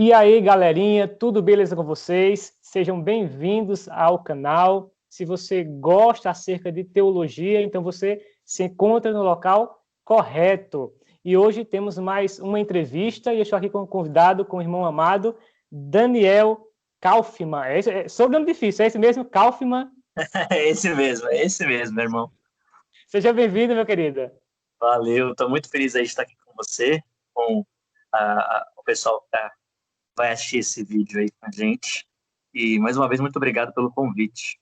E aí, galerinha, tudo beleza com vocês? Sejam bem-vindos ao canal. Se você gosta acerca de teologia, então você se encontra no local correto. E hoje temos mais uma entrevista e eu estou aqui com um convidado, com o irmão amado, Daniel Kaufmann. Sobrenome difícil, é esse mesmo, Kaufmann? É esse mesmo, meu irmão. Seja bem-vindo, meu querido. Valeu, estou muito feliz aí de estar aqui com você, com o pessoal que vai assistir esse vídeo aí com a gente. E, mais uma vez, muito obrigado pelo convite.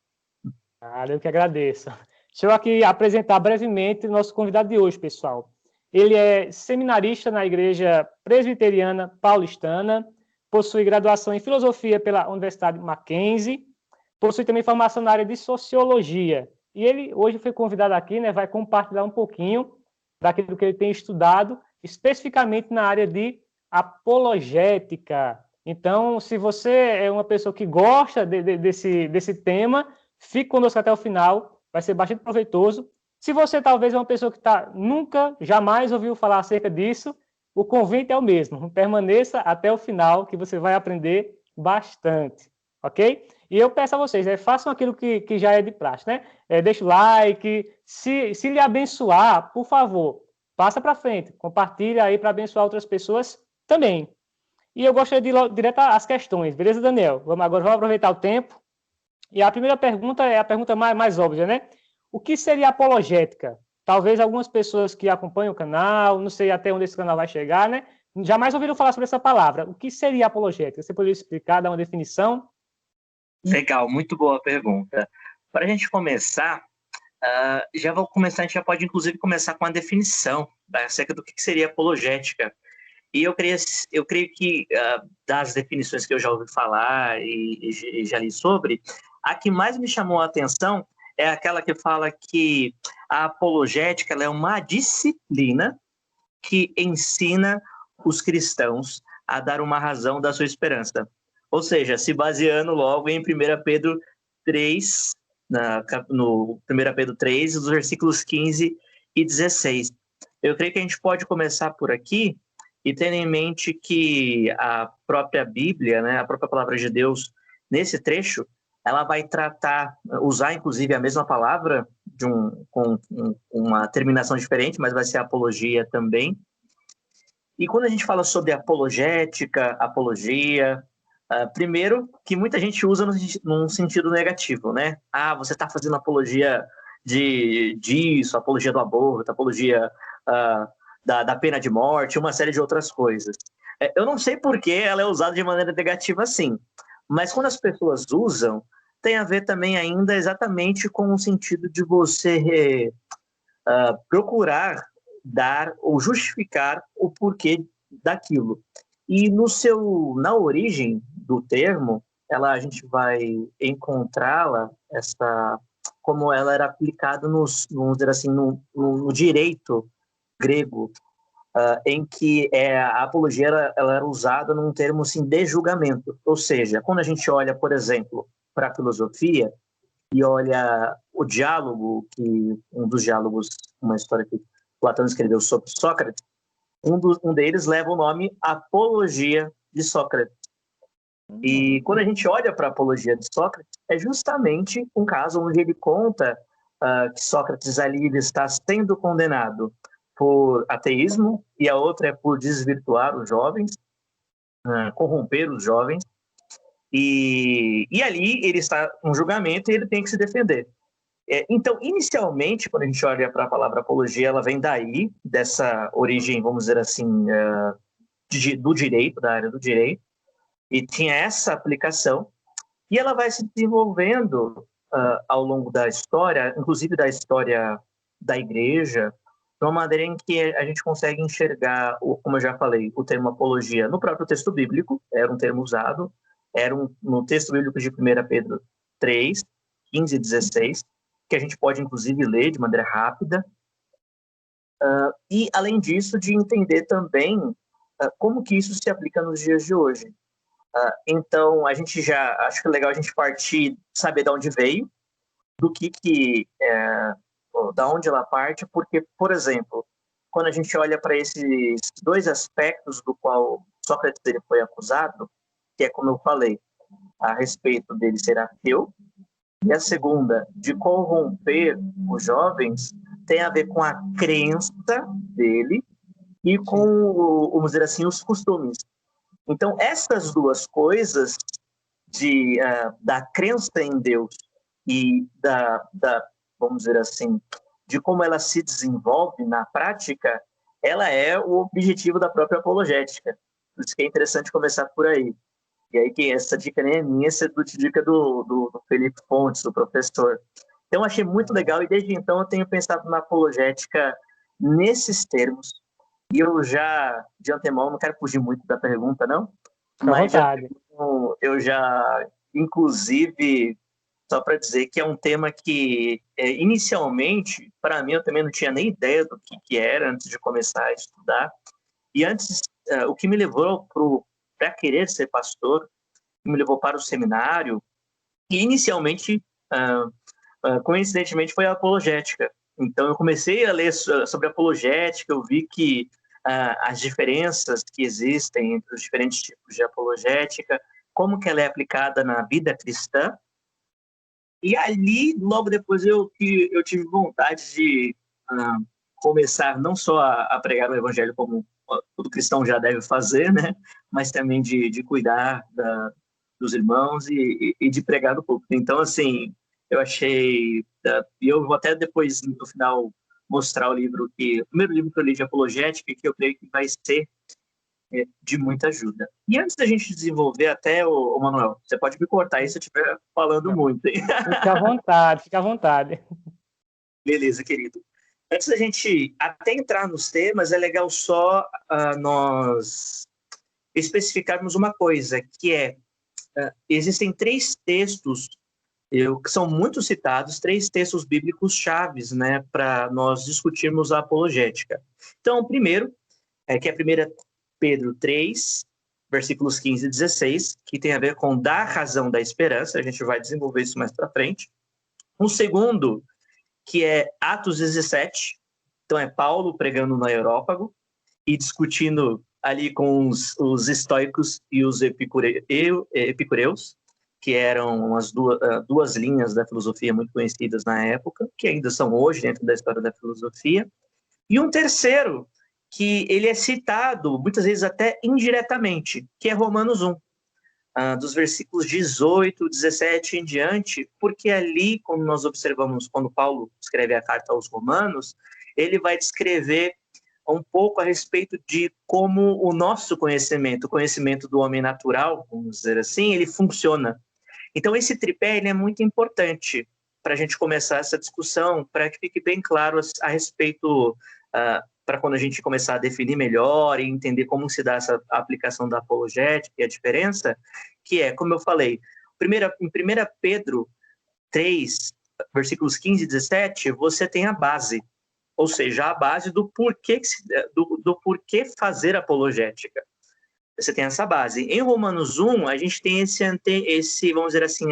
Eu que agradeço. Deixa eu aqui apresentar brevemente o nosso convidado de hoje, pessoal. Ele é seminarista na Igreja Presbiteriana Paulistana, possui graduação em Filosofia pela Universidade Mackenzie, possui também formação na área de Sociologia. E ele hoje foi convidado aqui, né, vai compartilhar um pouquinho daquilo que ele tem estudado, especificamente na área de apologética. Então, se você é uma pessoa que gosta desse tema, fique conosco até o final, vai ser bastante proveitoso. Se você talvez é uma pessoa que nunca, jamais ouviu falar acerca disso, o convite é o mesmo. Permaneça até o final, que você vai aprender bastante, ok? E eu peço a vocês, façam aquilo que já é de praxe, né? Deixe o like, se lhe abençoar, por favor, passa para frente, compartilha aí para abençoar outras pessoas também. E eu gostaria de ir direto às questões, beleza, Daniel? Vamos aproveitar o tempo. E a primeira pergunta é a pergunta mais óbvia, né? O que seria apologética? Talvez algumas pessoas que acompanham o canal, não sei até onde esse canal vai chegar, né? Jamais ouviram falar sobre essa palavra. O que seria apologética? Você poderia explicar, dar uma definição? Legal, muito boa pergunta. Para a gente começar, a gente já pode inclusive começar com a definição acerca do que seria apologética. E eu creio que das definições que eu já ouvi falar e já li sobre, a que mais me chamou a atenção é aquela que fala que a apologética ela é uma disciplina que ensina os cristãos a dar uma razão da sua esperança. Ou seja, se baseando logo em 1 Pedro 3, no 1 Pedro 3, os versículos 15 e 16. Eu creio que a gente pode começar por aqui e tendo em mente que a própria Bíblia, né, a própria palavra de Deus, nesse trecho, ela vai usar inclusive a mesma palavra, com uma terminação diferente, mas vai ser apologia também. E quando a gente fala sobre apologética, apologia, primeiro que muita gente usa num sentido negativo, né? Você está fazendo apologia disso, apologia do aborto, apologia da pena de morte, uma série de outras coisas. Eu não sei por que ela é usada de maneira negativa assim, mas quando as pessoas usam, tem a ver também ainda exatamente com o sentido de você procurar dar ou justificar o porquê daquilo. E na origem do termo, a gente vai encontrá-la, como ela era aplicada vamos dizer assim, no direito grego, em que a apologia ela era usada num termo assim, de julgamento. Ou seja, quando a gente olha, por exemplo, para a filosofia e olha o diálogo, um dos diálogos, uma história que Platão escreveu sobre Sócrates, um deles leva o nome Apologia de Sócrates. E quando a gente olha para a Apologia de Sócrates, é justamente um caso onde ele conta que Sócrates ali ele está sendo condenado por ateísmo e a outra é por desvirtuar os jovens, corromper os jovens. E ali ele está num julgamento e ele tem que se defender. Então, inicialmente, quando a gente olha para a palavra apologia, ela vem daí, dessa origem, vamos dizer assim, do direito, da área do direito, e tinha essa aplicação, e ela vai se desenvolvendo ao longo da história, inclusive da história da igreja, de uma maneira em que a gente consegue enxergar, como eu já falei, o termo apologia no próprio texto bíblico, era um termo usado, no texto bíblico de 1 Pedro 3, 15 e 16, que a gente pode, inclusive, ler de maneira rápida. E, além disso, de entender também como que isso se aplica nos dias de hoje. Então, acho que é legal a gente partir, saber de onde veio, da onde ela parte, porque, por exemplo, quando a gente olha para esses dois aspectos Sócrates ele foi acusado, que é como eu falei, a respeito dele ser ateu, e a segunda, de corromper os jovens, tem a ver com a crença dele e com, vamos dizer assim, os costumes. Então, essas duas coisas da crença em Deus e vamos dizer assim, de como ela se desenvolve na prática, ela é o objetivo da própria apologética. Por isso que é interessante começar por aí. E aí, que essa dica nem é minha, essa é dica do Felipe Fontes, do professor. Então, achei muito legal, e desde então eu tenho pensado na apologética nesses termos. E eu já, de antemão, não quero fugir muito da pergunta, não? Fica à Mas vontade. eu já, inclusive, só para dizer que é um tema que, inicialmente, para mim, eu também não tinha nem ideia do que era antes de começar a estudar. E antes, o que me levou para querer ser pastor, me levou para o seminário, e inicialmente, coincidentemente, foi a apologética. Então, eu comecei a ler sobre apologética, eu vi que as diferenças que existem entre os diferentes tipos de apologética, como que ela é aplicada na vida cristã, e ali, logo depois, eu tive vontade de começar não só a pregar o evangelho como todo cristão já deve fazer, né? Mas também de cuidar dos irmãos e de pregar no público. Então, assim, eu achei... E eu vou até depois, no final, mostrar o primeiro livro que eu li de apologética, que eu creio que vai ser de muita ajuda. E antes da gente desenvolver até, o Manuel, você pode me cortar aí se eu estiver falando muito, hein? Fica à vontade, fica à vontade. Beleza, querido. Antes da gente até entrar nos temas, é legal só nós especificarmos uma coisa, que existem 3 textos que são muito citados, 3 textos bíblicos chaves, né, para nós discutirmos a apologética. Então, o primeiro, que é 1 Pedro 3, versículos 15 e 16, que tem a ver com dar razão da esperança, a gente vai desenvolver isso mais para frente. O segundo, que é Atos 17, então é Paulo pregando no Areópago e discutindo ali com os estoicos e os epicureus, que eram as duas linhas da filosofia muito conhecidas na época, que ainda são hoje dentro da história da filosofia. E um terceiro, que ele é citado, muitas vezes até indiretamente, que é Romanos 1, dos versículos 18, 17 em diante, porque ali, como nós observamos, quando Paulo escreve a carta aos Romanos, ele vai descrever um pouco a respeito de como o nosso conhecimento, o conhecimento do homem natural, vamos dizer assim, ele funciona. Então, esse tripé ele é muito importante para a gente começar essa discussão, para que fique bem claro a respeito, para quando a gente começar a definir melhor e entender como se dá essa aplicação da apologética e a diferença, que é, como eu falei, em 1 Pedro 3, versículos 15 e 17, você tem a base, ou seja, a base do porquê fazer apologética. Você tem essa base. Em Romanos 1, a gente tem esse vamos dizer assim,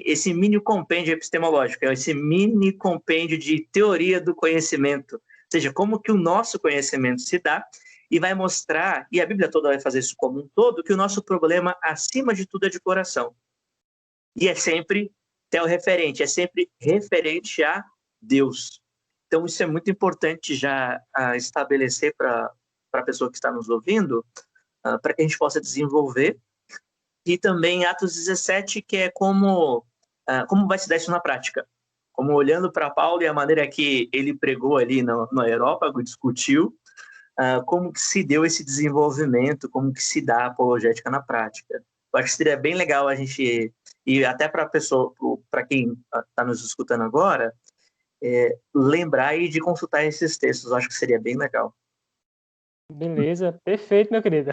esse mini compêndio epistemológico, esse mini compêndio de teoria do conhecimento, ou seja, como que o nosso conhecimento se dá, e vai mostrar, e a Bíblia toda vai fazer isso como um todo, que o nosso problema, acima de tudo, é de coração. E é sempre teorreferente, é sempre referente a Deus. Então, isso é muito importante já estabelecer para a pessoa que está nos ouvindo, para que a gente possa desenvolver. E também Atos 17, que é como vai se dar isso na prática. Como olhando para Paulo e a maneira que ele pregou ali no Areópago, discutiu, como que se deu esse desenvolvimento, como que se dá a apologética na prática. Eu acho que seria bem legal a gente, e até para quem está nos escutando agora, lembrar e de consultar esses textos. Eu acho que seria bem legal. Beleza, perfeito, meu querido.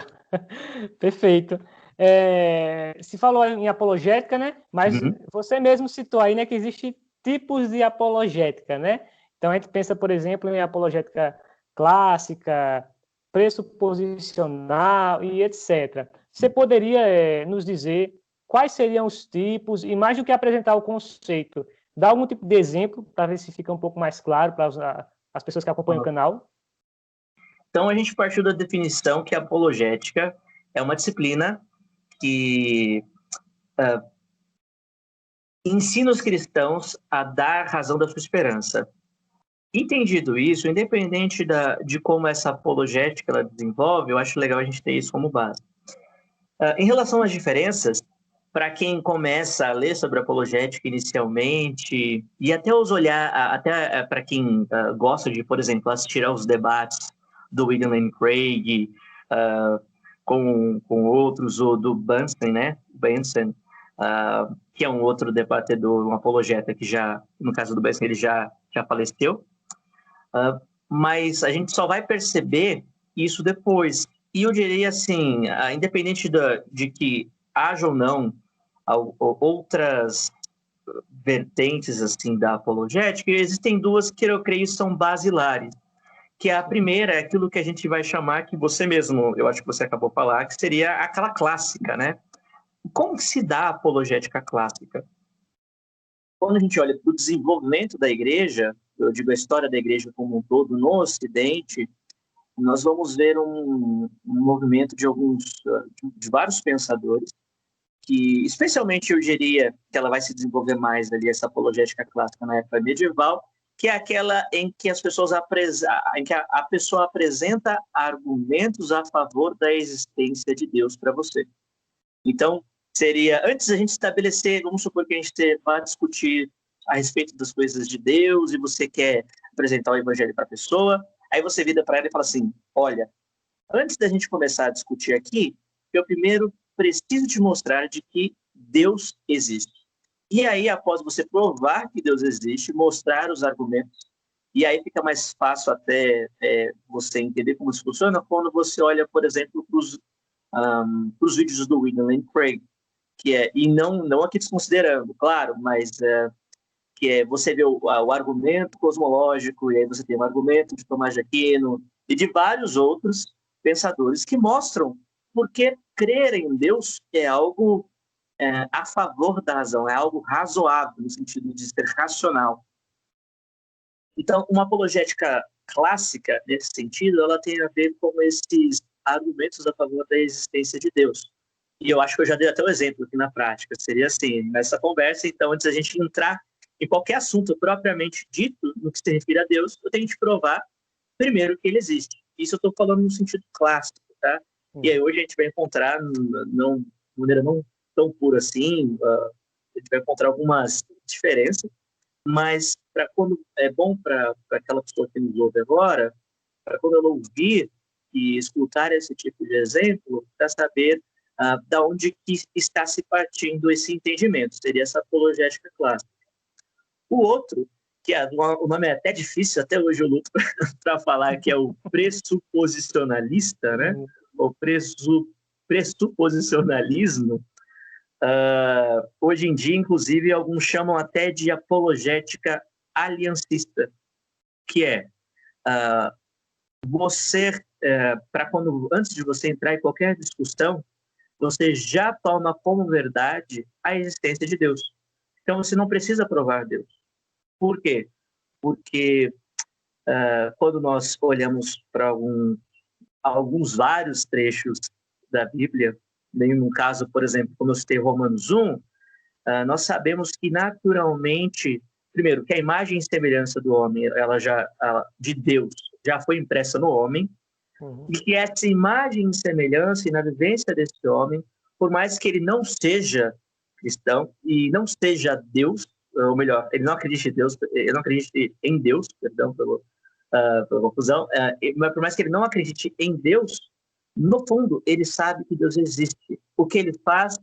Perfeito. Se falou em apologética, né? Mas você mesmo citou aí, né, que existem tipos de apologética, né? Então a gente pensa, por exemplo, em apologética clássica, pressuposicional e etc. Você poderia nos dizer quais seriam os tipos, e mais do que apresentar o conceito, dar algum tipo de exemplo para ver se fica um pouco mais claro para as pessoas que acompanham o canal? Então, a gente partiu da definição que a apologética é uma disciplina que ensina os cristãos a dar razão da sua esperança. Entendido isso, independente de como essa apologética ela desenvolve, eu acho legal a gente ter isso como base. Em relação às diferenças, para quem começa a ler sobre apologética inicialmente, e até para quem gosta de, por exemplo, assistir aos debates do William Lane Craig, com outros, ou do Bunsen, né? Benson, que é um outro debatedor, um apologeta que já, no caso do Benson, ele já faleceu. Mas a gente só vai perceber isso depois. E eu diria assim, independente de que haja ou não outras vertentes assim da apologética, existem duas que eu creio são basilares. Que a primeira é aquilo que a gente vai chamar, que você mesmo, eu acho que você acabou de falar, que seria aquela clássica, né? Como que se dá a apologética clássica? Quando a gente olha para o desenvolvimento da igreja, eu digo a história da igreja como um todo no Ocidente, nós vamos ver um movimento de vários pensadores, que especialmente eu diria que ela vai se desenvolver mais ali, essa apologética clássica na época medieval, que é aquela em que a pessoa apresenta argumentos a favor da existência de Deus para você. Então, seria, antes da gente estabelecer, vamos supor que a gente vai discutir a respeito das coisas de Deus e você quer apresentar o evangelho para a pessoa, aí você vira para ela e fala assim, olha, antes da gente começar a discutir aqui, eu primeiro preciso te mostrar de que Deus existe. E aí, após você provar que Deus existe, mostrar os argumentos, e aí fica mais fácil até você entender como isso funciona quando você olha, por exemplo, para os vídeos do William Lane Craig, e não aqui desconsiderando, claro, mas que é você vê o argumento cosmológico, e aí você tem o argumento de Tomás de Aquino e de vários outros pensadores que mostram porque crer em Deus é algo a favor da razão, é algo razoável, no sentido de ser racional. Então, uma apologética clássica, nesse sentido, ela tem a ver com esses argumentos a favor da existência de Deus. E eu acho que eu já dei até um exemplo aqui na prática. Seria assim, nessa conversa, então, antes da gente entrar em qualquer assunto propriamente dito, no que se refere a Deus, eu tenho que provar, primeiro, que ele existe. Isso eu estou falando no sentido clássico, tá? E aí hoje a gente vai encontrar, de maneira não tão pura assim, a gente vai encontrar algumas diferenças, mas quando é bom para aquela pessoa que nos ouve agora, para quando ela ouvir e escutar esse tipo de exemplo, para saber da onde que está se partindo esse entendimento, seria essa apologética clássica. O outro, o nome é até difícil, até hoje eu luto para falar, que é o pressuposicionalista, né? O pressuposicionalismo. Hoje em dia, inclusive, alguns chamam até de apologética aliancista, que é antes de você entrar em qualquer discussão, você já toma como verdade a existência de Deus. Então, você não precisa provar Deus. Por quê? Porque quando nós olhamos para alguns vários trechos da Bíblia, no caso, por exemplo, como eu citei Romanos 1, nós sabemos que naturalmente, primeiro, que a imagem e semelhança do homem, de Deus, já foi impressa no homem, e que essa imagem e semelhança e na vivência desse homem, por mais que ele não seja cristão e não seja Deus, ou melhor, ele não acredite em Deus, perdão pela confusão, mas por mais que ele não acredite em Deus, no fundo, ele sabe que Deus existe. O que ele faz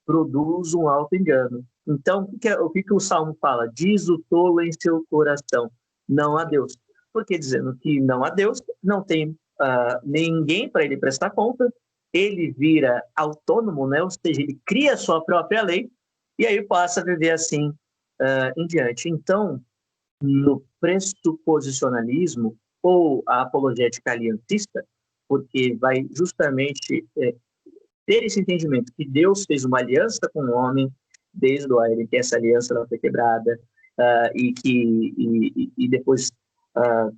produz um auto-engano. Então, o que o Salmo fala? Diz o tolo em seu coração, não há Deus. Porque dizendo que não há Deus, não tem ninguém para ele prestar conta, ele vira autônomo, né? Ou seja, ele cria a sua própria lei, e aí passa a viver assim em diante. Então, no pressuposicionalismo, ou a apologética aliancista, porque vai justamente ter esse entendimento que Deus fez uma aliança com o homem, desde o Éden, que essa aliança ela foi quebrada, e depois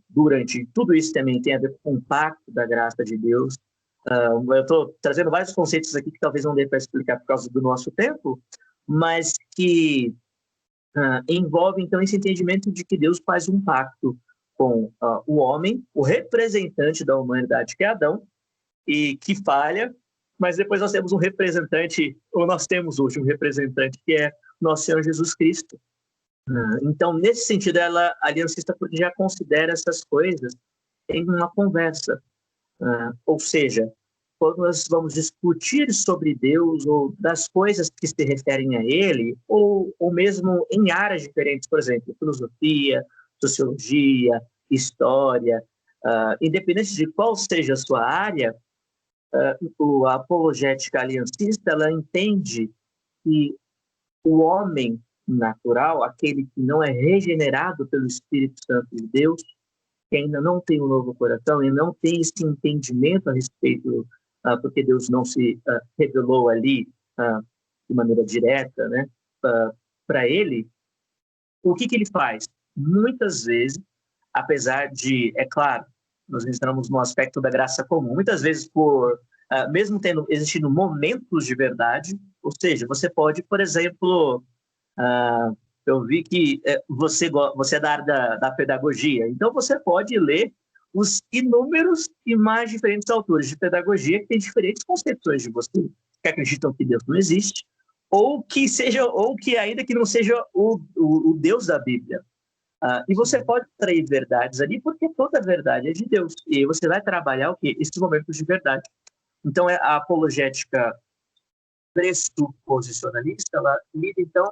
durante tudo isso também tem a ver com o pacto da graça de Deus. Eu estou trazendo vários conceitos aqui que talvez não dê para explicar por causa do nosso tempo, mas que envolve, então, esse entendimento de que Deus faz um pacto com o homem, o representante da humanidade, que é Adão, e que falha, mas depois nós temos um representante, ou nós temos hoje um representante, que é nosso Senhor Jesus Cristo. Então, nesse sentido, a aliancista já considera essas coisas em uma conversa. Ou seja, quando nós vamos discutir sobre Deus ou das coisas que se referem a Ele, ou mesmo em áreas diferentes, por exemplo, filosofia, sociologia, história, independente de qual seja a sua área, a apologética aliancista, ela entende que o homem natural, aquele que não é regenerado pelo Espírito Santo de Deus, que ainda não tem um novo coração e não tem esse entendimento a respeito, porque Deus não se revelou ali de maneira direta, né, para ele, o que ele faz? Muitas vezes, apesar de, é claro, nós entramos no aspecto da graça comum, muitas vezes mesmo existindo momentos de verdade, ou seja, você pode, por exemplo, eu vi que você é da área da pedagogia, então você pode ler os inúmeros e mais diferentes autores de pedagogia que têm diferentes concepções de você, que acreditam que Deus não existe, ou que ainda que não seja o Deus da Bíblia. E você pode trair verdades ali, porque toda verdade é de Deus. E aí você vai trabalhar o quê? Esses momentos de verdade. Então, a apologética pressuposicionalista, ela lida, então,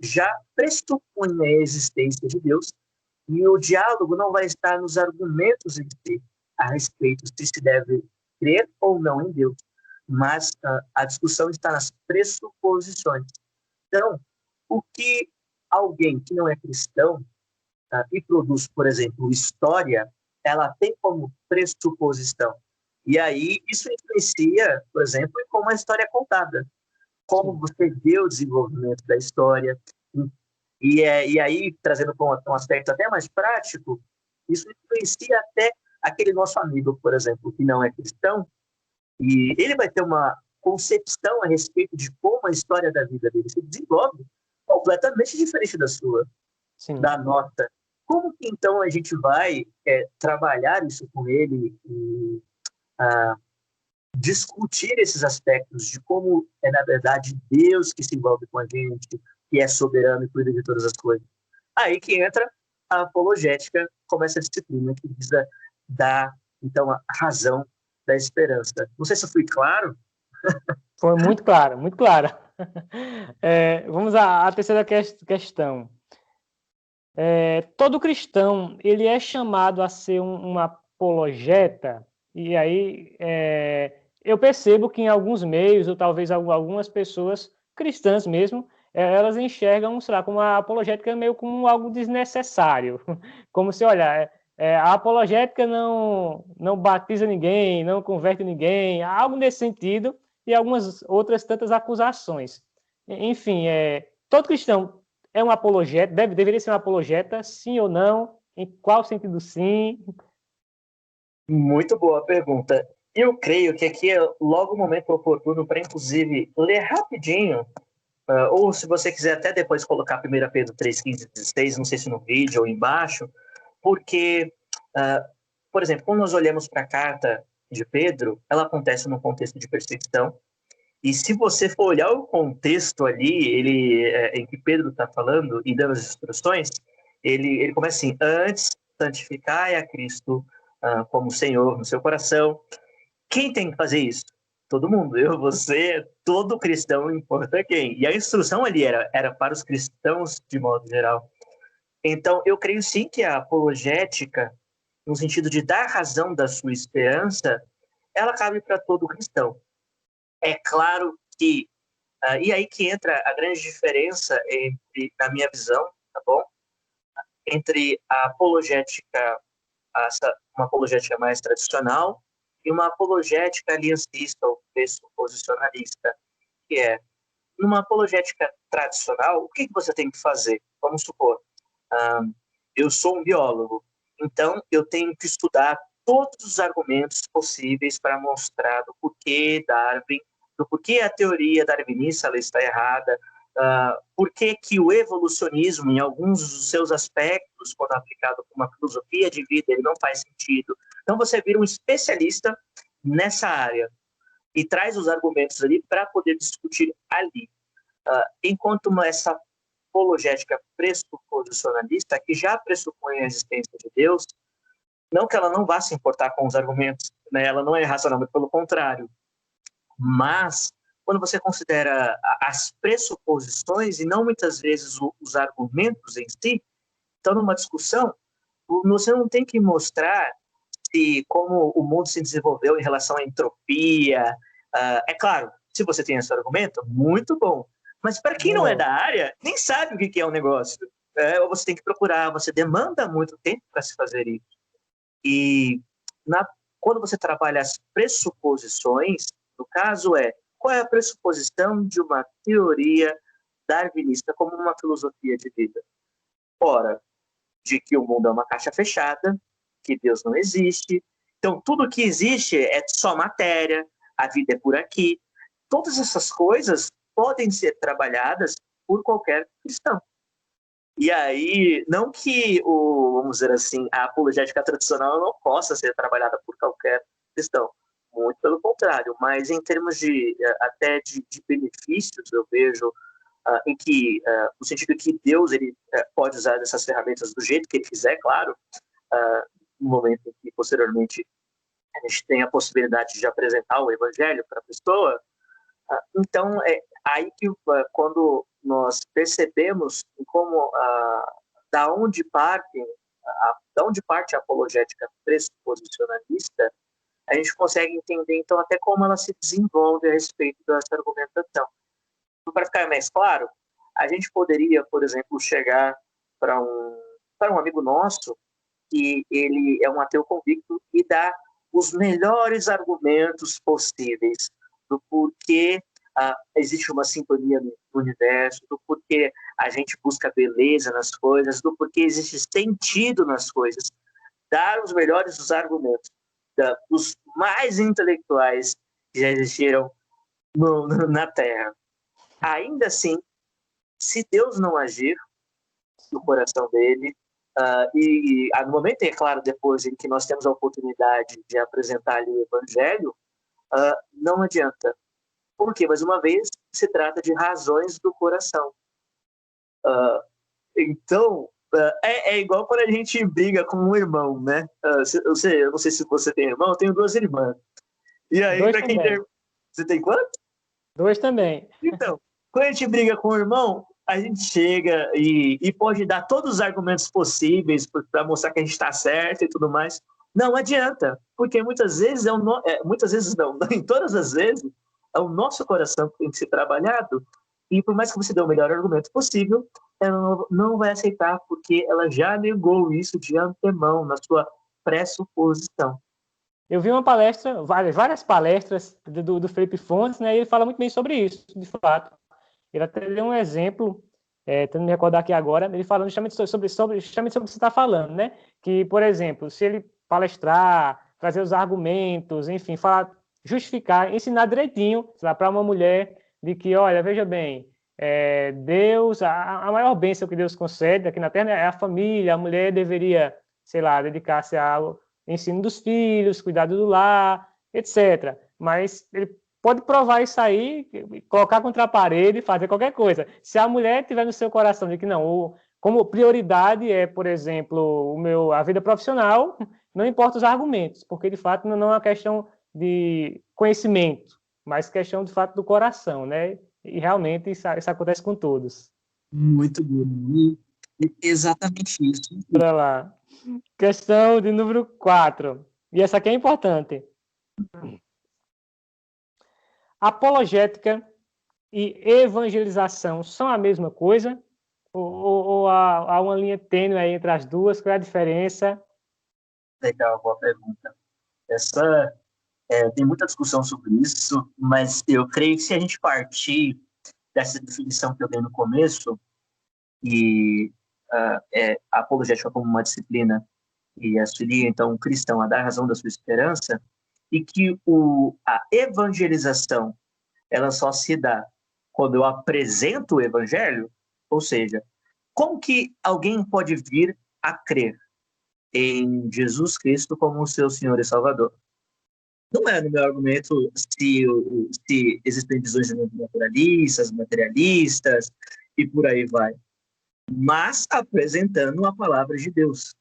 já pressupõe a existência de Deus, e o diálogo não vai estar nos argumentos em si, a respeito se deve crer ou não em Deus, mas a discussão está nas pressuposições. Então, o que alguém que não é cristão e produz, por exemplo, história, ela tem como pressuposição. E aí isso influencia, por exemplo, em como a história é contada, como você vê o desenvolvimento da história. E aí, trazendo para um aspecto até mais prático, isso influencia até aquele nosso amigo, por exemplo, que não é cristão, e ele vai ter uma concepção a respeito de como a história da vida dele se desenvolve completamente diferente da sua, da nossa. Como que, então, a gente vai trabalhar isso com ele e discutir esses aspectos de como é, na verdade, Deus que se envolve com a gente, que é soberano e cuida de todas as coisas? Aí que entra a apologética como essa disciplina que visa dar, então, a razão da esperança. Não sei se eu fui claro. Foi muito claro, muito claro. Vamos à terceira questão. Todo cristão, ele é chamado a ser um apologeta, e aí eu percebo que em alguns meios, ou talvez algumas pessoas cristãs mesmo, elas enxergam, sei lá, como a apologética meio como algo desnecessário, como se, olha, a apologética não batiza ninguém, não converte ninguém, algo nesse sentido, e algumas outras tantas acusações. Enfim, todo cristão é um apologeta, deveria ser um apologeta, sim ou não? Em qual sentido sim? Muito boa pergunta. Eu creio que aqui é logo o momento oportuno para, inclusive, ler rapidinho, ou se você quiser até depois colocar 1 Pedro 3, 15 e 16, não sei se no vídeo ou embaixo, porque, por exemplo, quando nós olhamos para a carta de Pedro, ela acontece num contexto de perseguição, e se você for olhar o contexto ali, em que Pedro está falando e dando as instruções, ele começa assim: antes, santificai a Cristo como Senhor no seu coração. Quem tem que fazer isso? Todo mundo. Eu, você, todo cristão, não importa quem. E a instrução ali era para os cristãos de modo geral. Então, eu creio sim que a apologética, no sentido de dar razão da sua esperança, ela cabe para todo cristão. É claro que, e aí que entra a grande diferença na minha visão, tá bom? Entre a apologética, uma apologética mais tradicional e uma apologética aliancista ou pressuposicionalista, que é, numa apologética tradicional, o que você tem que fazer? Vamos supor, eu sou um biólogo, Então, eu tenho que estudar todos os argumentos possíveis para mostrar do porquê Darwin, do porquê a teoria darwinista ela está errada, por que que o evolucionismo, em alguns dos seus aspectos, quando aplicado com uma filosofia de vida, ele não faz sentido. Então, você vira um especialista nessa área e traz os argumentos ali para poder discutir ali. Enquanto essa apologética pressuposicionalista, que já pressupõe a existência de Deus, não que ela não vá se importar com os argumentos, né? Ela não é irracional, mas pelo contrário. Mas, quando você considera as pressuposições e não muitas vezes os argumentos em si, então, numa discussão, você não tem que mostrar como o mundo se desenvolveu em relação à entropia. É claro, se você tem esse argumento, muito bom. Mas para quem não é da área, nem sabe o que é um negócio. Você tem que procurar, você demanda muito tempo para se fazer isso. E quando você trabalha as pressuposições, no caso qual é a pressuposição de uma teoria darwinista como uma filosofia de vida? Ora, de que o mundo é uma caixa fechada, que Deus não existe. Então, tudo que existe é só matéria, a vida é por aqui. Todas essas coisas podem ser trabalhadas por qualquer cristão. E aí, não que, vamos dizer assim, a apologética tradicional não possa ser trabalhada por qualquer cristão. Muito pelo contrário, mas em termos até de benefícios, eu vejo em que, no sentido que Deus ele pode usar essas ferramentas do jeito que ele quiser, claro, no momento em que, posteriormente, a gente tem a possibilidade de apresentar o evangelho para a pessoa. Então, é aí que, quando nós percebemos como, da onde parte a apologética pressuposicionalista, a gente consegue entender, então, até como ela se desenvolve a respeito dessa argumentação. Para ficar mais claro, a gente poderia, por exemplo, chegar para um amigo nosso que ele é um ateu convicto e dar os melhores argumentos possíveis do porquê existe uma sintonia no universo, do porquê a gente busca beleza nas coisas, do porquê existe sentido nas coisas. Dar os melhores dos argumentos, dos mais intelectuais que já existiram na Terra. Ainda assim, se Deus não agir no coração dele, e no momento, é claro, depois em que nós temos a oportunidade de apresentar-lhe o Evangelho, não adianta. Por quê? Mais uma vez, se trata de razões do coração. Então, é igual quando a gente briga com um irmão, né? Eu não sei se você tem irmão, eu tenho 2 irmãs. E aí, para quem tem... Você tem quanto? 2 também. Então, quando a gente briga com o irmão, a gente chega e pode dar todos os argumentos possíveis para mostrar que a gente está certo e tudo mais. Não adianta, porque muitas vezes muitas vezes não, em todas as vezes é o nosso coração que tem que ser trabalhado, e por mais que você dê o melhor argumento possível, ela não vai aceitar, porque ela já negou isso de antemão na sua pressuposição. Eu vi uma palestra, várias palestras do Felipe Fontes, né, e ele fala muito bem sobre isso, de fato. Ele até deu um exemplo, tentando me recordar aqui agora, ele falando justamente sobre o que você está falando, né? Que, por exemplo, se ele palestrar, trazer os argumentos, enfim, falar, justificar, ensinar direitinho para uma mulher de que, olha, veja bem, Deus, a maior bênção que Deus concede aqui na Terra é a família, a mulher deveria, sei lá, dedicar-se ao ensino dos filhos, cuidado do lar, etc. Mas ele pode provar isso aí, colocar contra a parede e fazer qualquer coisa. Se a mulher tiver no seu coração de que não, como prioridade por exemplo, a vida profissional, não importa os argumentos, porque de fato não é uma questão de conhecimento, mas questão de fato do coração, né? E realmente isso acontece com todos. Muito bom. Exatamente isso. Bora lá. Questão de número 4. E essa aqui é importante. Apologética e evangelização são a mesma coisa? Ou há uma linha tênue aí entre as duas? Qual é a diferença? Legal, boa pergunta. Tem muita discussão sobre isso, mas eu creio que se a gente partir dessa definição que eu dei no começo, e a apologética como uma disciplina e auxilia, então, o cristão a dar razão da sua esperança, e que a evangelização ela só se dá quando eu apresento o evangelho, ou seja, como que alguém pode vir a crer em Jesus Cristo como o seu Senhor e Salvador? Não é no meu argumento se existem visões de mundo naturalistas, materialistas e por aí vai, mas apresentando a palavra de Deus.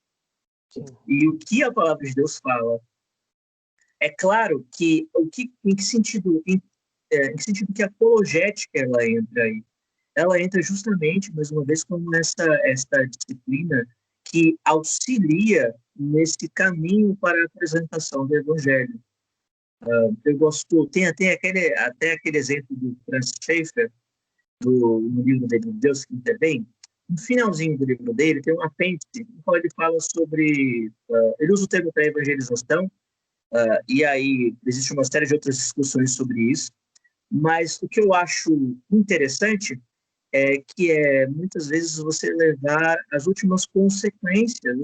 E o que a palavra de Deus fala? É claro que em que sentido que a apologética ela entra aí? Ela entra justamente, mais uma vez, como esta disciplina que auxilia nesse caminho para a apresentação do Evangelho. Eu gosto, tem até aquele exemplo do Francis Schaeffer, no livro dele, Deus que Intervém. No finalzinho do livro dele, tem um apêndice, no qual ele fala sobre. Ele usa o termo para evangelização, e aí existe uma série de outras discussões sobre isso, mas o que eu acho interessante é que muitas vezes você levar as últimas consequências,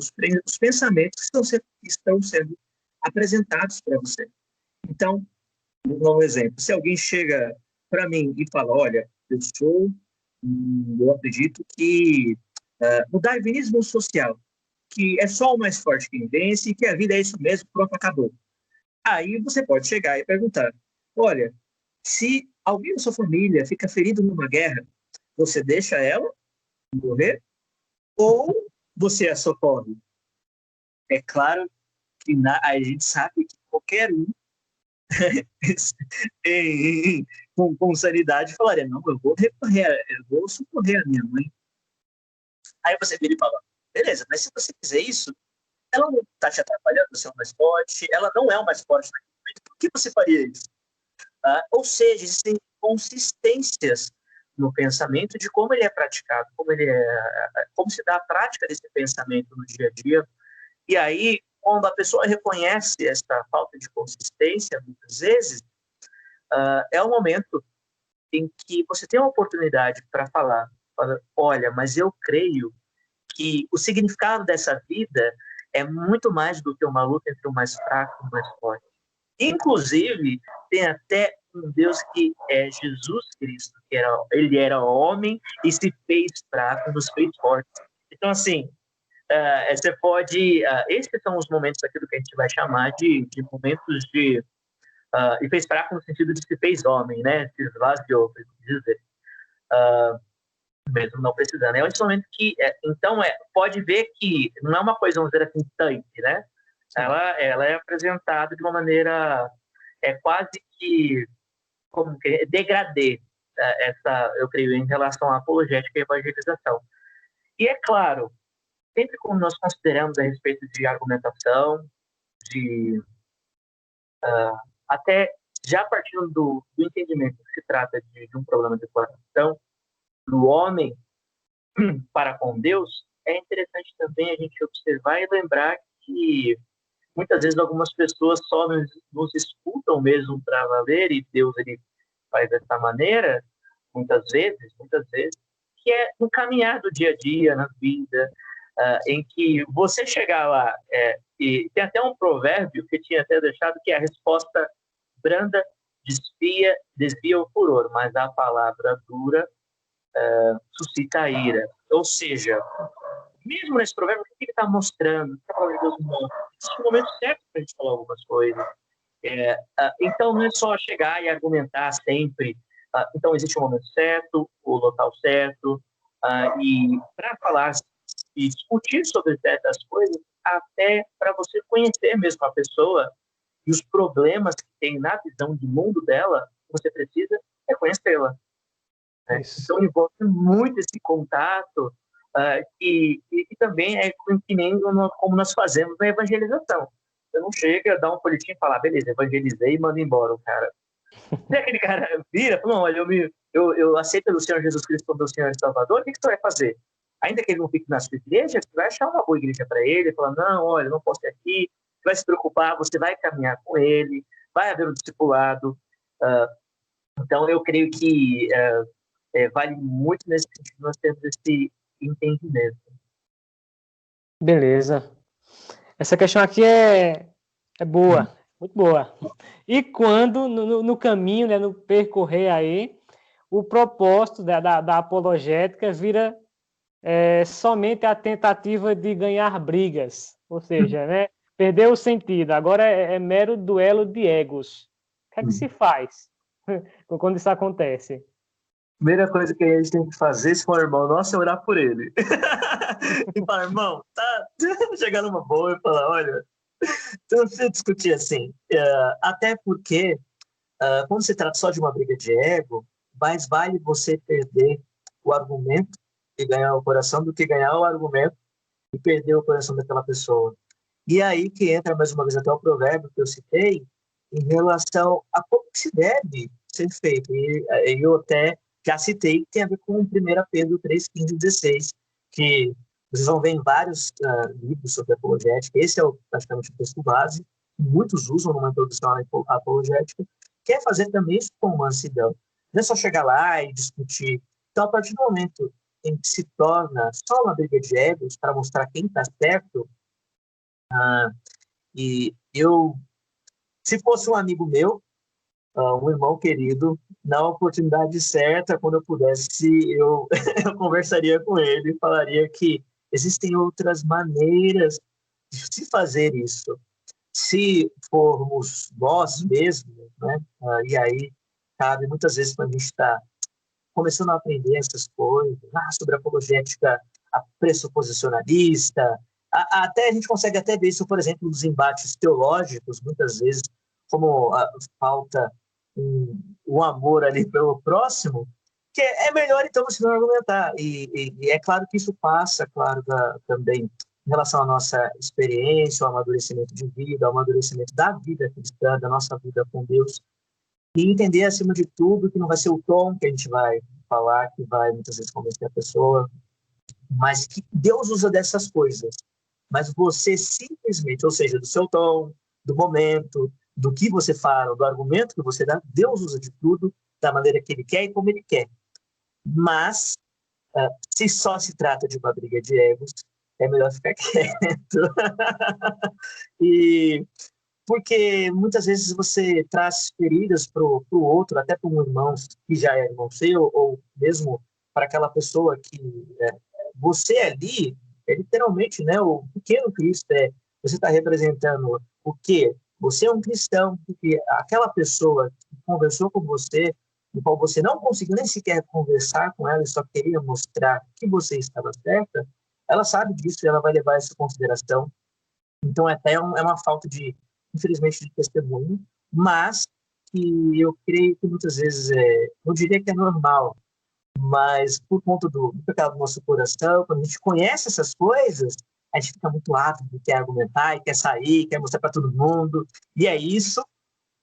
os pensamentos que estão sendo apresentados para você. Então, vou dar um exemplo. Se alguém chega para mim e fala, olha, eu acredito que o darwinismo social, que é só o mais forte quem vence e que a vida é isso mesmo, pronto, acabou. Aí você pode chegar e perguntar, olha, se alguém da sua família fica ferido numa guerra, você deixa ela morrer ou você a socorre? É claro que a gente sabe que qualquer um com sanidade falaria, não, eu vou socorrer a minha mãe. Aí você vira e fala, beleza, mas se você fizer isso, ela não está te atrapalhando, você é o mais forte, ela não é o mais forte naquele momento, por que você faria isso? Ou seja, existem consistências no pensamento de como ele é praticado, como se dá a prática desse pensamento no dia a dia. E aí, quando a pessoa reconhece essa falta de consistência, muitas vezes, é o momento em que você tem uma oportunidade para falar, olha, mas eu creio que o significado dessa vida é muito mais do que uma luta entre o mais fraco e o mais forte. Inclusive, tem até um Deus que é Jesus Cristo, ele era homem e se fez fraco, nos fez fortes. Então, assim, você pode... esses são os momentos daquilo que a gente vai chamar de momentos de... e fez fraco no sentido de se fez homem, né? Se esvaziou, por dizer. Mesmo não precisando. É um momento que... então, pode ver que não é uma coisa, vamos dizer assim, tanque, né? Ela é apresentada de uma maneira quase que como que degradê, eu creio, em relação à apologética e evangelização. E é claro, sempre como nós consideramos a respeito de argumentação, de até já partindo do entendimento que se trata de um problema de coração do homem para com Deus, é interessante também a gente observar e lembrar que muitas vezes algumas pessoas só nos escutam mesmo para valer, e Deus ele faz dessa maneira, muitas vezes, que é no caminhar do dia a dia, na vida, em que você chegar lá, e tem até um provérbio que tinha até deixado, que é a resposta branda desvia o furor, mas a palavra dura suscita a ira. Ou seja, mesmo nesse provérbio, o que ele está mostrando? O que a palavra de Deus mostra? Existe um momento certo para a gente falar algumas coisas. Então, não é só chegar e argumentar sempre. Então, existe um momento certo, o local certo, e para falar e discutir sobre certas coisas, até para você conhecer mesmo a pessoa e os problemas que tem na visão de mundo dela, você precisa conhecê-la. Né? Então, envolve muito esse contato, que também é que nem como nós fazemos na evangelização. Você não chega, dá um folhetim e fala, beleza, evangelizei e manda embora o cara. Se aquele cara vira, fala, não, olha, eu aceito o Senhor Jesus Cristo como meu Senhor e Salvador, o que você vai fazer? Ainda que ele não fique na sua igreja, você vai achar uma boa igreja para ele, falar, não, olha, não posso ir aqui, você vai se preocupar, você vai caminhar com ele, vai haver um discipulado. Então, eu creio que vale muito nesse sentido nós temos esse entendimento. Beleza. Essa questão aqui é boa, muito boa. E quando, no caminho, né, no percorrer aí, o propósito da apologética vira somente a tentativa de ganhar brigas, ou seja, né, perdeu o sentido, agora é mero duelo de egos. O que é que se faz quando isso acontece? Primeira coisa que a gente tem que fazer, se for irmão nosso, é orar por ele. E falar, irmão, tá chegar numa boa e falar, olha, você não precisa discutir assim. Até porque, quando se trata só de uma briga de ego, mais vale você perder o argumento e ganhar o coração do que ganhar o argumento e perder o coração daquela pessoa. E aí que entra, mais uma vez, até o provérbio que eu citei, em relação a como que se deve ser feito. E eu até já citei que tem a ver com 1 Pedro 3, 15 e 16, que vocês vão ver em vários livros sobre apologética. Esse é praticamente o texto base, que muitos usam numa introdução à apologética, que é fazer também isso com mansidão. Não é só chegar lá e discutir. Então, a partir do momento em que se torna só uma briga de egos para mostrar quem está certo, e eu, se fosse um amigo meu, um irmão querido, na oportunidade certa, quando eu pudesse, eu, eu conversaria com ele e falaria que existem outras maneiras de se fazer isso. Se formos nós mesmos, né? E aí cabe muitas vezes quando a gente está começando a aprender essas coisas, sobre apologética a pressuposicionalista, até a gente consegue até ver isso, por exemplo, nos embates teológicos, muitas vezes, como falta um amor ali pelo próximo, que é melhor, então, você não argumentar. E é claro que isso passa, claro, também em relação à nossa experiência, ao amadurecimento de vida, ao amadurecimento da vida cristã, da nossa vida com Deus, e entender, acima de tudo, que não vai ser o tom que a gente vai falar, que vai muitas vezes convencer a pessoa, mas que Deus usa dessas coisas. Mas você simplesmente, ou seja, do seu tom, do momento, do que você fala, do argumento que você dá, Deus usa de tudo da maneira que Ele quer e como Ele quer. Mas, se só se trata de uma briga de egos, é melhor ficar quieto. E porque muitas vezes você traz feridas para o outro, até para um irmão que já é irmão seu, ou mesmo para aquela pessoa que você ali é literalmente, né, o pequeno Cristo, você está representando o quê? Você é um cristão, porque aquela pessoa que conversou com você, no qual você não conseguiu nem sequer conversar com ela e só queria mostrar que você estava certa, ela sabe disso e ela vai levar isso em consideração. Então, até é uma falta de, infelizmente, de testemunho, mas que eu creio que muitas vezes não diria que é normal, mas por conta do pecado do nosso coração, quando a gente conhece essas coisas, a gente fica muito ávido, quer argumentar, e quer sair, quer mostrar para todo mundo, e é isso.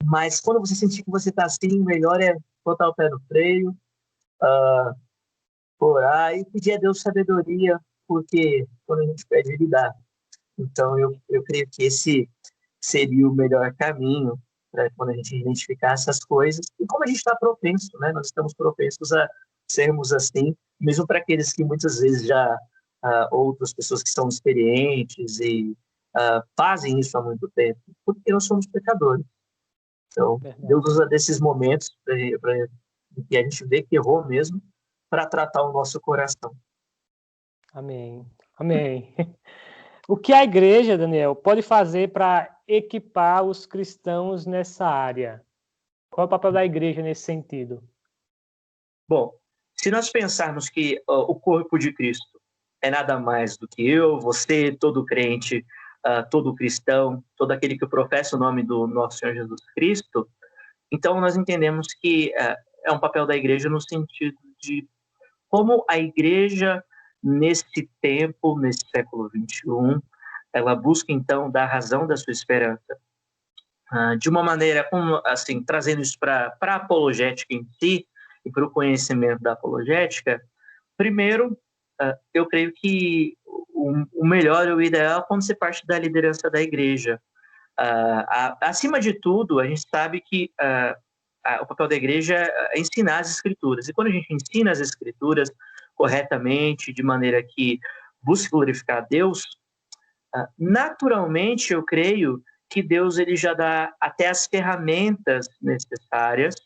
Mas quando você sentir que você está assim, melhor é botar o pé no freio, orar e pedir a Deus sabedoria, porque quando a gente pede, Ele dá. Então, eu creio que esse seria o melhor caminho para quando a gente identificar essas coisas. E como a gente está propenso, né? Nós estamos propensos a sermos assim, mesmo para aqueles que muitas vezes já, outras pessoas que são experientes e fazem isso há muito tempo, porque nós somos pecadores. Então, Deus usa desses momentos que a gente vê que errou mesmo, para tratar o nosso coração. Amém. Amém. O que a igreja, Daniel, pode fazer para equipar os cristãos nessa área? Qual é o papel da igreja nesse sentido? Bom, se nós pensarmos que o corpo de Cristo é nada mais do que eu, você, todo crente, todo cristão, todo aquele que professa o nome do nosso Senhor Jesus Cristo, então nós entendemos que é um papel da igreja no sentido de como a igreja, nesse tempo, nesse século XXI, ela busca, então, dar razão da sua esperança. De uma maneira, assim, trazendo isso para a apologética em si e para o conhecimento da apologética, primeiro, eu creio que o melhor e o ideal é quando você parte da liderança da igreja. Acima de tudo, a gente sabe que o papel da igreja é ensinar as escrituras. E quando a gente ensina as escrituras corretamente, de maneira que busque glorificar a Deus, Naturalmente, eu creio que Deus ele já dá até as ferramentas necessárias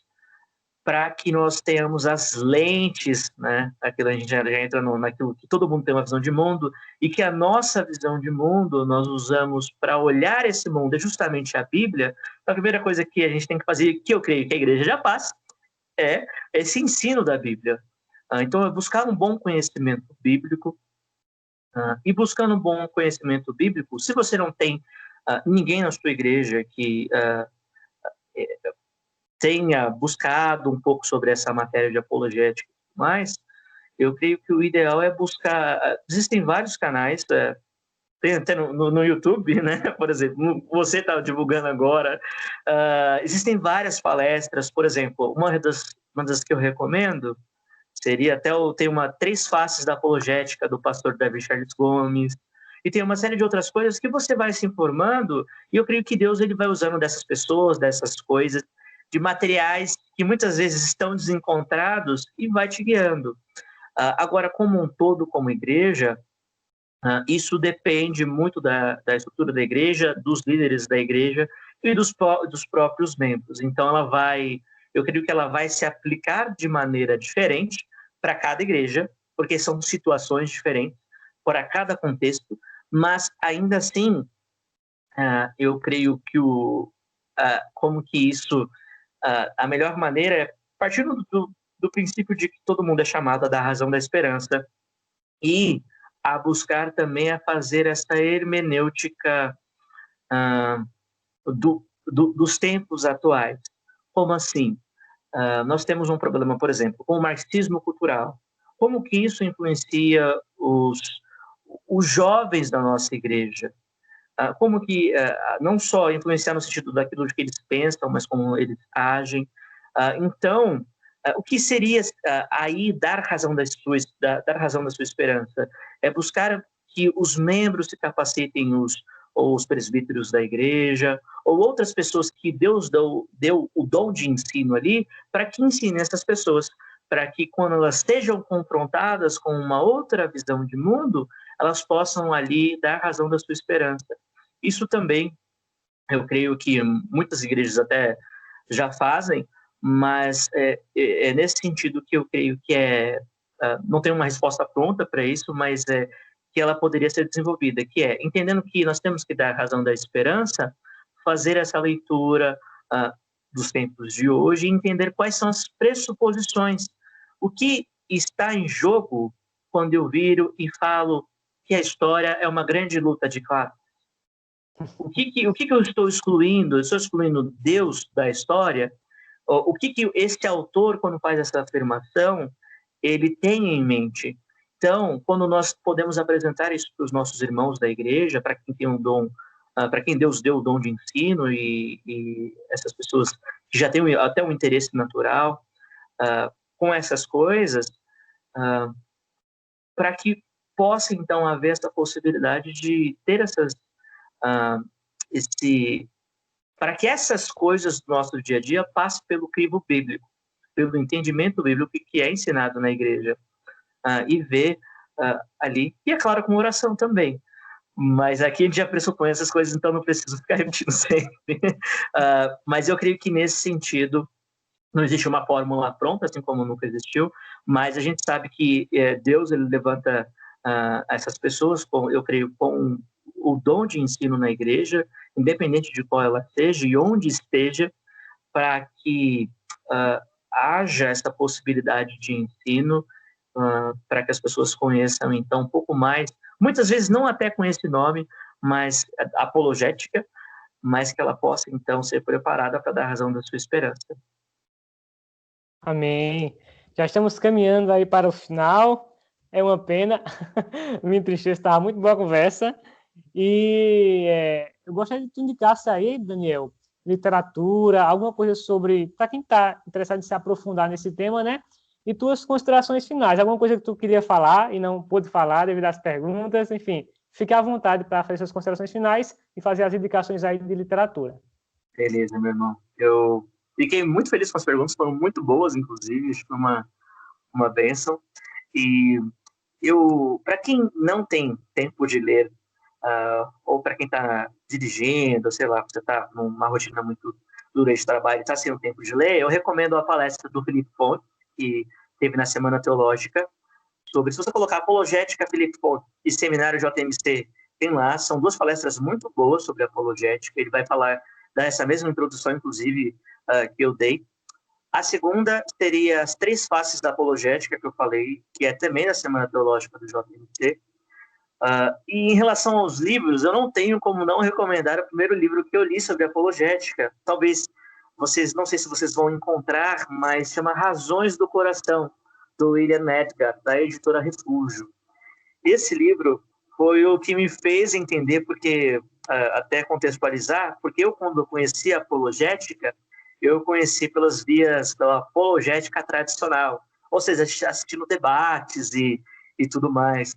para que nós tenhamos as lentes, né? Aquilo a gente já entra naquilo que todo mundo tem uma visão de mundo, e que a nossa visão de mundo nós usamos para olhar esse mundo é justamente a Bíblia. A primeira coisa que a gente tem que fazer, que eu creio que a igreja já faz, é esse ensino da Bíblia. Então, é buscar um bom conhecimento bíblico, e buscando um bom conhecimento bíblico, se você não tem ninguém na sua igreja que tenha buscado um pouco sobre essa matéria de apologética, mas eu creio que o ideal é buscar. Existem vários canais, tem até no YouTube, né? Por exemplo, você está divulgando agora. Existem várias palestras, por exemplo, uma das que eu recomendo seria até tem Três Faces da Apologética do pastor David Charles Gomes, e tem uma série de outras coisas que você vai se informando, e eu creio que Deus ele vai usando dessas pessoas, dessas coisas, de materiais que muitas vezes estão desencontrados e vai te guiando. Agora, como um todo, como igreja, isso depende muito da estrutura da igreja, dos líderes da igreja e dos próprios membros. Então, eu creio que ela vai se aplicar de maneira diferente para cada igreja, porque são situações diferentes para cada contexto, mas ainda assim, eu creio que como que isso, a melhor maneira é partindo do princípio de que todo mundo é chamado a dar razão da esperança e a buscar também a fazer essa hermenêutica dos tempos atuais. Como assim? Nós temos um problema, por exemplo, com o marxismo cultural. Como que isso influencia os jovens da nossa igreja? Como que, não só influenciar no sentido daquilo que eles pensam, mas como eles agem. Então, o que seria aí dar razão da sua esperança? É buscar que os membros se capacitem, os presbíteros da igreja, ou outras pessoas que Deus deu o dom de ensino ali, para que ensinem essas pessoas, para que quando elas estejam confrontadas com uma outra visão de mundo, elas possam ali dar razão da sua esperança. Isso também, eu creio que muitas igrejas até já fazem, mas é nesse sentido que eu creio que não tenho uma resposta pronta para isso, mas que ela poderia ser desenvolvida, que é, entendendo que nós temos que dar razão da esperança, fazer essa leitura dos tempos de hoje e entender quais são as pressuposições. O que está em jogo quando eu viro e falo que a história é uma grande luta de classes? O que eu estou excluindo? Eu estou excluindo Deus da história? O que esse autor, quando faz essa afirmação, ele tem em mente? Então, quando nós podemos apresentar isso para os nossos irmãos da igreja, para quem tem um dom, para quem Deus deu o dom de ensino e essas pessoas que já têm até um interesse natural com essas coisas, para que possa, então, haver essa possibilidade de ter para que essas coisas do nosso dia a dia passem pelo crivo bíblico, pelo entendimento bíblico que é ensinado na igreja, e ver ali, e é claro, com oração também, mas aqui a gente já pressupõe essas coisas, então não preciso ficar repetindo sempre, mas eu creio que nesse sentido não existe uma fórmula pronta, assim como nunca existiu, mas a gente sabe que Deus ele levanta essas pessoas, eu creio, com o dom de ensino na igreja, independente de qual ela seja e onde esteja, para que haja essa possibilidade de ensino, para que as pessoas conheçam, então, um pouco mais, muitas vezes não até com esse nome, mas apologética, mas que ela possa, então, ser preparada para dar razão da sua esperança. Amém. Já estamos caminhando aí para o final. É uma pena. Me entristece, estava muito boa a conversa. E eu gostaria que tu indicasse aí, Daniel, literatura, alguma coisa sobre, para quem está interessado em se aprofundar nesse tema, né? E tuas considerações finais. Alguma coisa que tu queria falar e não pôde falar devido às perguntas, enfim. Fique à vontade para fazer suas considerações finais e fazer as indicações aí de literatura. Beleza, meu irmão. Eu fiquei muito feliz com as perguntas, foram muito boas, inclusive, acho que foi uma bênção. E para quem não tem tempo de ler ou para quem está dirigindo, sei lá, você está numa rotina muito dura de trabalho e está sem o tempo de ler, eu recomendo a palestra do Felipe Fonte, que teve na Semana Teológica, sobre, se você colocar Apologética Felipe Fonte e Seminário JMC, tem lá, são 2 palestras muito boas sobre apologética, ele vai falar dessa mesma introdução, inclusive, que eu dei. A segunda seria as 3 faces da apologética, que eu falei, que é também na Semana Teológica do JMC. E em relação aos livros, eu não tenho como não recomendar o primeiro livro que eu li sobre apologética. Talvez vocês, não sei se vocês vão encontrar, mas chama Razões do Coração, do William Edgar, da editora Refúgio. Esse livro foi o que me fez entender, porque, até contextualizar, porque eu, quando conheci a apologética, eu conheci pelas vias da apologética tradicional, ou seja, assistindo debates e tudo mais.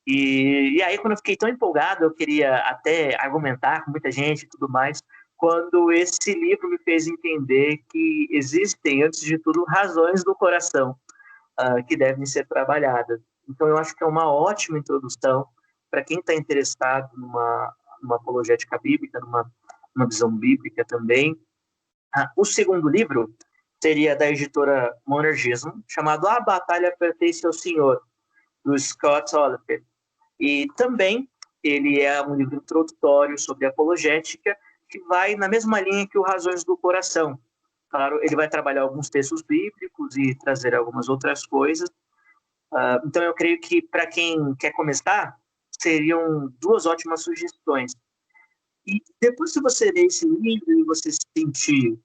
E aí, quando eu fiquei tão empolgado, eu queria até argumentar com muita gente e tudo mais, quando esse livro me fez entender que existem, antes de tudo, razões do coração que devem ser trabalhadas. Então, eu acho que é uma ótima introdução para quem está interessado numa apologética bíblica, numa visão bíblica também. O segundo livro seria da editora Monergismo, chamado A Batalha Pertence ao Senhor, do Scott Oliver. E também ele é um livro introdutório sobre apologética, que vai na mesma linha que o Razões do Coração. Claro, ele vai trabalhar alguns textos bíblicos e trazer algumas outras coisas. Então, eu creio que, para quem quer começar, seriam 2 ótimas sugestões. E depois que você ler esse livro e você se sentir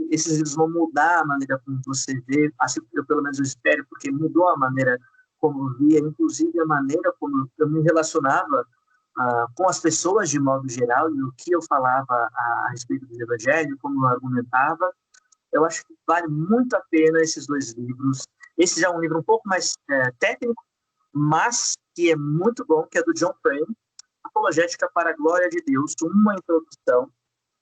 esses livros vão mudar a maneira como você vê, assim, eu pelo menos eu espero, porque mudou a maneira como eu via, inclusive a maneira como eu me relacionava com as pessoas de modo geral e o que eu falava a respeito do Evangelho, como eu argumentava. Eu acho que vale muito a pena esses 2 livros. Esse já é um livro um pouco mais técnico, mas que é muito bom, que é do John Frame, Apologética para a Glória de Deus, uma introdução,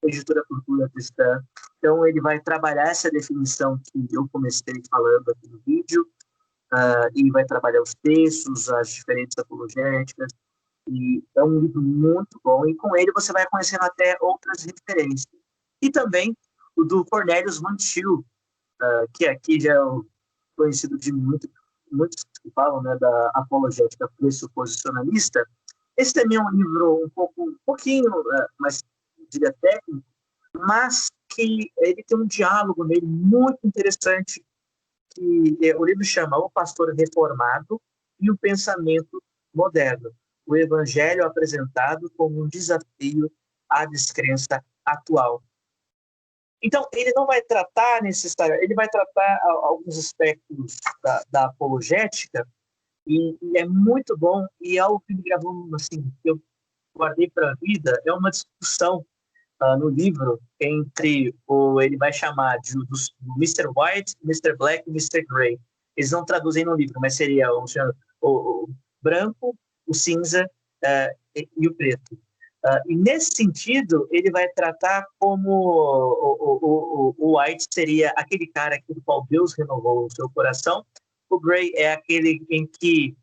editora Cultura Cristã. Então, ele vai trabalhar essa definição que eu comecei falando aqui no vídeo, e vai trabalhar os textos, as diferentes apologéticas, e é um livro muito bom, e com ele você vai conhecendo até outras referências. E também o do Cornelius Van Til, que aqui já é conhecido de muitos que falam, né, da apologética pressuposicionalista. Esse também é um livro um pouquinho mais, diria, técnico, mas que ele tem um diálogo nele muito interessante, que o livro chama O Pastor Reformado e o Pensamento Moderno, o Evangelho apresentado como um desafio à descrença atual. Então, ele não vai tratar necessariamente, ele vai tratar alguns aspectos da apologética, e é muito bom, e algo que me gravou, assim, que eu guardei para a vida, é uma discussão no livro entre ele vai chamar de Mr. White, Mr. Black e Mr. Grey. Eles não traduzem no livro, mas seria o branco, o cinza e o preto. E nesse sentido, ele vai tratar como o White seria aquele cara do qual Deus renovou o seu coração, o Grey é aquele em que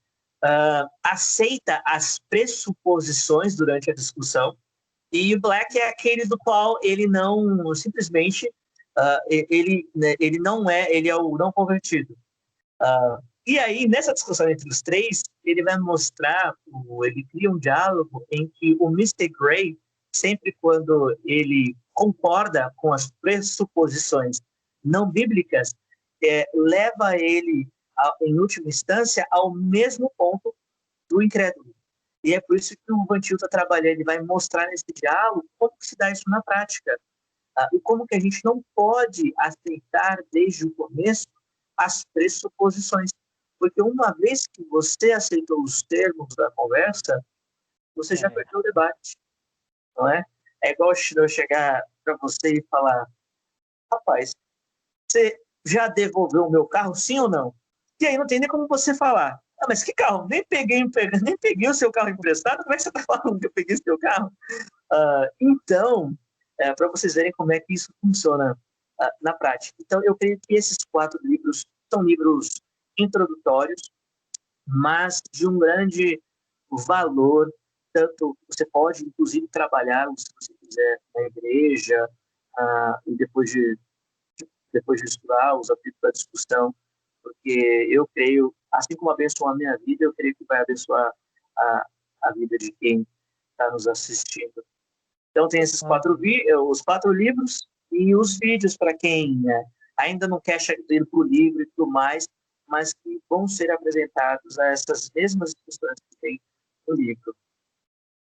aceita as pressuposições durante a discussão, e o Black é aquele do qual ele não, simplesmente, ele não é, ele é o não convertido. E aí, nessa discussão entre os 3, ele vai mostrar, ele cria um diálogo em que o Mr. Grey, sempre quando ele concorda com as pressuposições não bíblicas, leva ele, em última instância, ao mesmo ponto do incrédulo. E é por isso que o Van Til está trabalhando, ele vai mostrar nesse diálogo como que se dá isso na prática. E como que a gente não pode aceitar desde o começo as pressuposições. Porque uma vez que você aceitou os termos da conversa, você já perdeu o debate, não é? É igual eu chegar para você e falar: rapaz, você já devolveu o meu carro, sim ou não? E aí não tem nem como você falar: mas que carro? Nem peguei o seu carro emprestado, como é que você está falando que eu peguei o seu carro? Então, para vocês verem como é que isso funciona na prática. Então, eu creio que esses 4 livros são livros introdutórios, mas de um grande valor, tanto você pode, inclusive, trabalhar, se você quiser, na igreja, e depois de estudar, os atritos da discussão, porque eu creio, assim como abençoa a minha vida, eu creio que vai abençoar a vida de quem está nos assistindo. Então, tem esses os 4 livros e os vídeos para quem ainda não quer ir para o livro e tudo mais, mas que vão ser apresentados a essas mesmas discussões que tem no livro.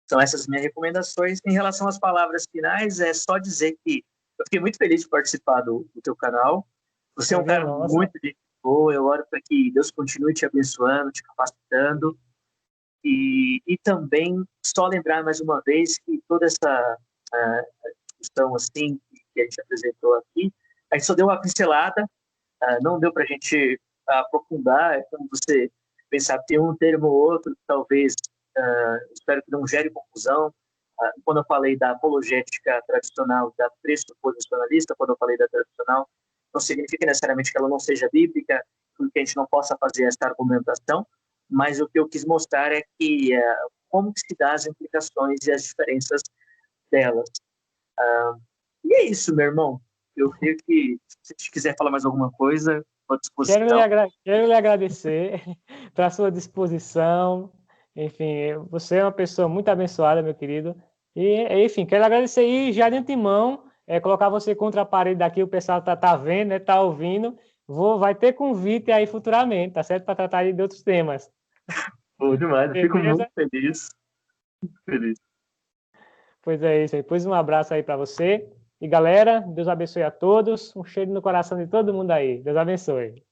São essas minhas recomendações. Em relação às palavras finais, é só dizer que eu fiquei muito feliz de participar do teu canal. Você é um cara muito de boa, eu oro para que Deus continue te abençoando, te capacitando. E também só lembrar mais uma vez que toda essa discussão assim, que a gente apresentou aqui, a gente só deu uma pincelada, não deu para a gente aprofundar, como você pensar, tem um termo ou outro que talvez, espero que não gere confusão. Quando eu falei da apologética tradicional, da pressuposicionalista, quando eu falei da tradicional, não significa necessariamente que ela não seja bíblica, porque a gente não possa fazer essa argumentação, mas o que eu quis mostrar é que como que se dá as implicações e as diferenças delas. E é isso, meu irmão. Eu creio que, se você quiser falar mais alguma coisa, estou à disposição. Quero lhe agradecer pela sua disposição. Enfim, você é uma pessoa muito abençoada, meu querido. E, enfim, quero agradecer aí já de antemão, colocar você contra a parede daqui, o pessoal tá vendo, né, tá ouvindo. Vai ter convite aí futuramente, tá certo? Para tratar de outros temas. Bom demais, eu fico muito feliz. Feliz. Pois é isso aí. Pois um abraço aí para você. E galera, Deus abençoe a todos. Um cheiro no coração de todo mundo aí. Deus abençoe.